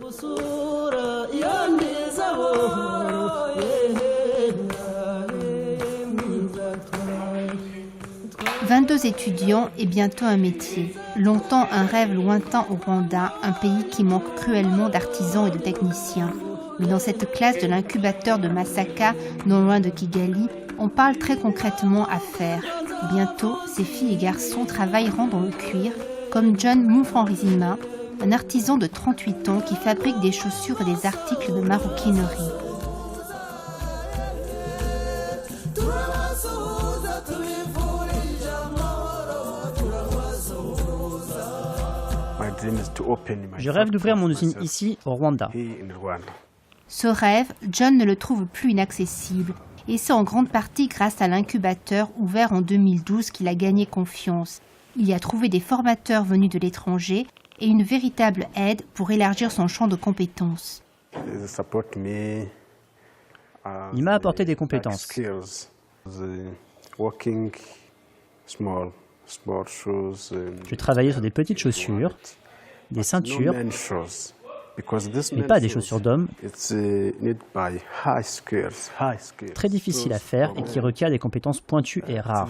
« 22 étudiants et bientôt un métier. Longtemps un rêve lointain au Rwanda, un pays qui manque cruellement d'artisans et de techniciens. Mais dans cette classe de l'incubateur de Masaka, non loin de Kigali, on parle très concrètement affaires. Bientôt, ces filles et garçons travailleront dans le cuir, comme John Mufranzima, un artisan de 38 ans qui fabrique des chaussures et des articles de maroquinerie. Je rêve d'ouvrir mon usine ici, au Rwanda. Ce rêve, John ne le trouve plus inaccessible. Et c'est en grande partie grâce à l'incubateur ouvert en 2012 qu'il a gagné confiance. Il y a trouvé des formateurs venus de l'étranger et une véritable aide pour élargir son champ de compétences. Il m'a apporté des compétences. Je travaillais sur des petites chaussures, des ceintures, mais pas des chaussures d'homme, très difficiles à faire et qui requièrent des compétences pointues et rares.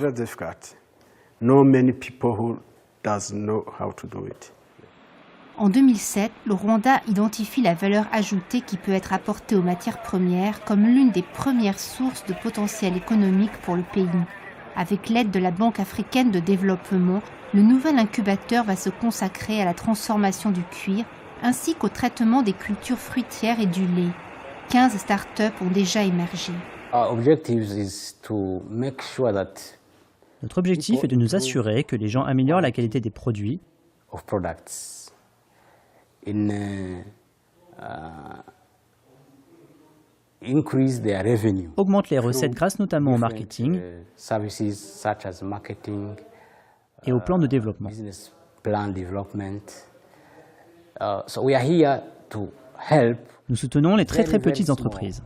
En 2007, le Rwanda identifie la valeur ajoutée qui peut être apportée aux matières premières comme l'une des premières sources de potentiel économique pour le pays. Avec l'aide de la Banque africaine de développement, le nouvel incubateur va se consacrer à la transformation du cuir ainsi qu'au traitement des cultures fruitières et du lait. 15 start-up ont déjà émergé. Notre objectif est de nous assurer que les gens améliorent la qualité des produits, augmentent les recettes grâce notamment au marketing et au plan de développement. Nous soutenons les très petites entreprises.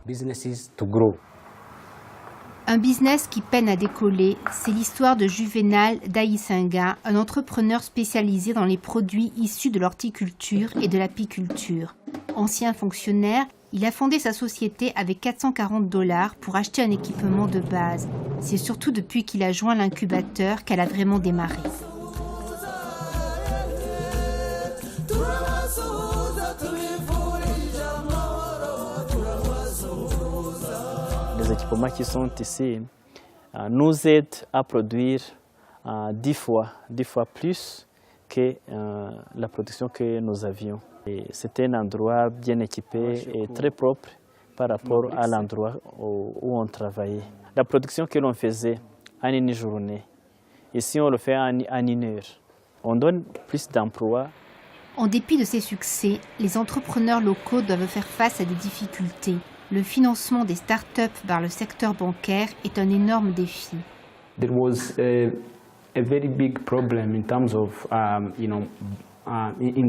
Un business qui peine à décoller, c'est l'histoire de Juvenal Daïsinga, un entrepreneur spécialisé dans les produits issus de l'horticulture et de l'apiculture. Ancien fonctionnaire, il a fondé sa société avec $440 pour acheter un équipement de base. C'est surtout depuis qu'il a joint l'incubateur qu'elle a vraiment démarré. Les équipements qui sont ici nous aident à produire 10 fois plus que la production que nous avions. C'était un endroit bien équipé et très propre par rapport à l'endroit où on travaillait. La production que l'on faisait en une journée, ici on le fait en une heure. On donne plus d'emplois. En dépit de ces succès, les entrepreneurs locaux doivent faire face à des difficultés. Le financement des start-up par le secteur bancaire est un énorme défi. There was a very big problem in terms of, in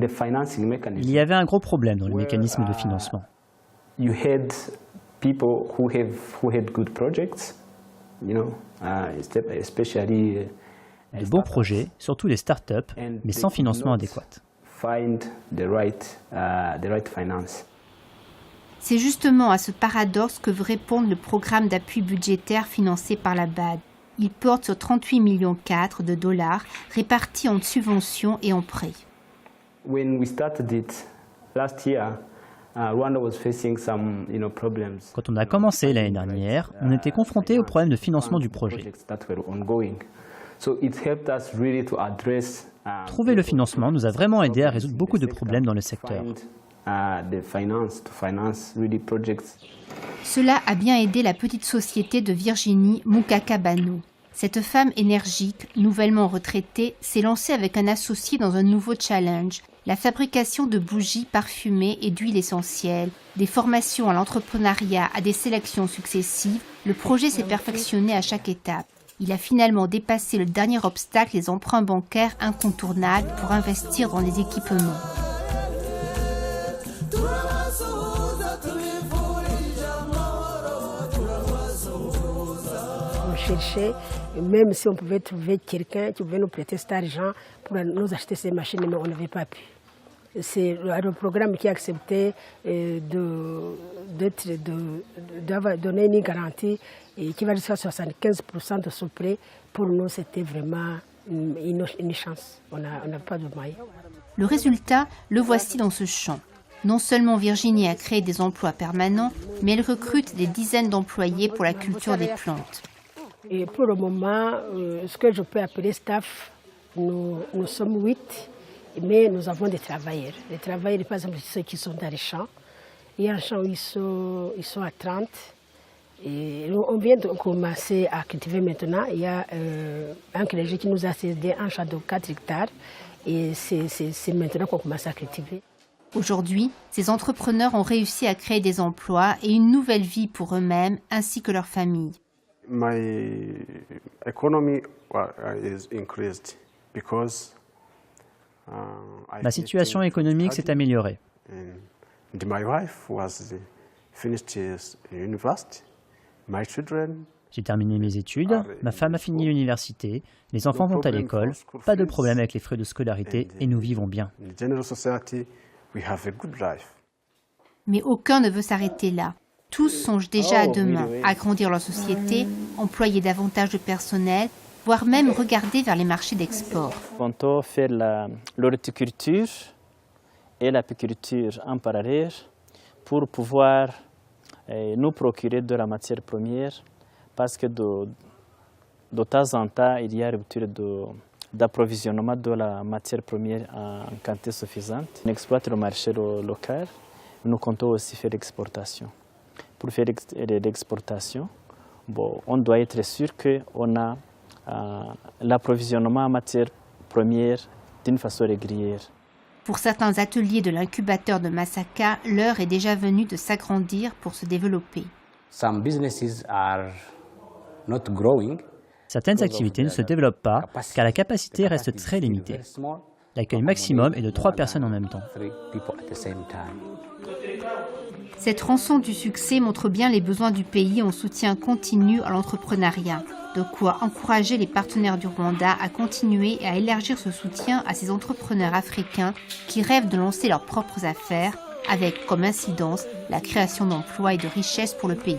the financing mechanism. Il y avait un gros problème dans le mécanisme de financement. You had people who had good projects, especially De bons projets, surtout les start-up, mais sans financement adéquat. Find the right finance. C'est justement à ce paradoxe que veut répondre le programme d'appui budgétaire financé par la BAD. Il porte sur 38,4 millions de dollars répartis en subventions et en prêts. When we started it last year, Rwanda was facing some, problems. Quand on a commencé l'année dernière, on était confronté au problème de financement du projet. So it helped us really to address, Trouver le financement nous a vraiment aidé à résoudre beaucoup de problèmes dans le secteur. Cela a bien aidé la petite société de Virginie Mukakabano. Cette femme énergique, nouvellement retraitée, s'est lancée avec un associé dans un nouveau challenge, la fabrication de bougies parfumées et d'huiles essentielles. Des formations à l'entrepreneuriat à des sélections successives, le projet s'est perfectionné à chaque étape. Il a finalement dépassé le dernier obstacle, les emprunts bancaires incontournables pour investir dans les équipements. On cherchait, même si on pouvait trouver quelqu'un qui pouvait nous prêter cet argent pour nous acheter ces machines, mais on n'avait pas pu. C'est le programme qui a accepté de donner une garantie et qui va jusqu'à 75% de ce prêt. Pour nous, c'était vraiment une chance. On n'a pas de moyens. Le résultat, le voici dans ce champ. Non seulement Virginie a créé des emplois permanents, mais elle recrute des dizaines d'employés pour la culture des plantes. Et pour le moment, ce que je peux appeler staff, nous sommes 8, mais nous avons des travailleurs. Les travailleurs, par exemple, ceux qui sont dans les champs. Il y a un champ où ils sont à 30. Et on vient de commencer à cultiver maintenant. Il y a un clergé qui nous a cédé un champ de 4 hectares. Et c'est maintenant qu'on commence à cultiver. Aujourd'hui, ces entrepreneurs ont réussi à créer des emplois et une nouvelle vie pour eux-mêmes ainsi que leur famille. My economy is increased because Ma situation économique s'est améliorée. My wife was finished university. My children. J'ai terminé mes études, ma femme a fini l'université, les enfants vont à l'école, pas de problème avec les frais de scolarité et nous vivons bien. Mais aucun ne veut s'arrêter là. Tous songent déjà à demain, agrandir leur société, employer davantage de personnel, voire même regarder vers les marchés d'export. Quand on fait l'horticulture et l'apiculture en parallèle pour pouvoir nous procurer de la matière première, parce que de temps en temps, il y a rupture d'approvisionnement de la matière première en quantité suffisante. On exploite le marché local, nous comptons aussi faire l'exportation. Pour faire l'exportation, on doit être sûr qu'on a l'approvisionnement en matière première d'une façon régulière. Pour certains ateliers de l'incubateur de Masaka, l'heure est déjà venue de s'agrandir pour se développer. Certaines activités ne se développent pas car la capacité reste très limitée. L'accueil maximum est de 3 personnes en même temps. Cette rançon du succès montre bien les besoins du pays en soutien continu à l'entrepreneuriat. De quoi encourager les partenaires du Rwanda à continuer et à élargir ce soutien à ces entrepreneurs africains qui rêvent de lancer leurs propres affaires avec comme incidence la création d'emplois et de richesses pour le pays.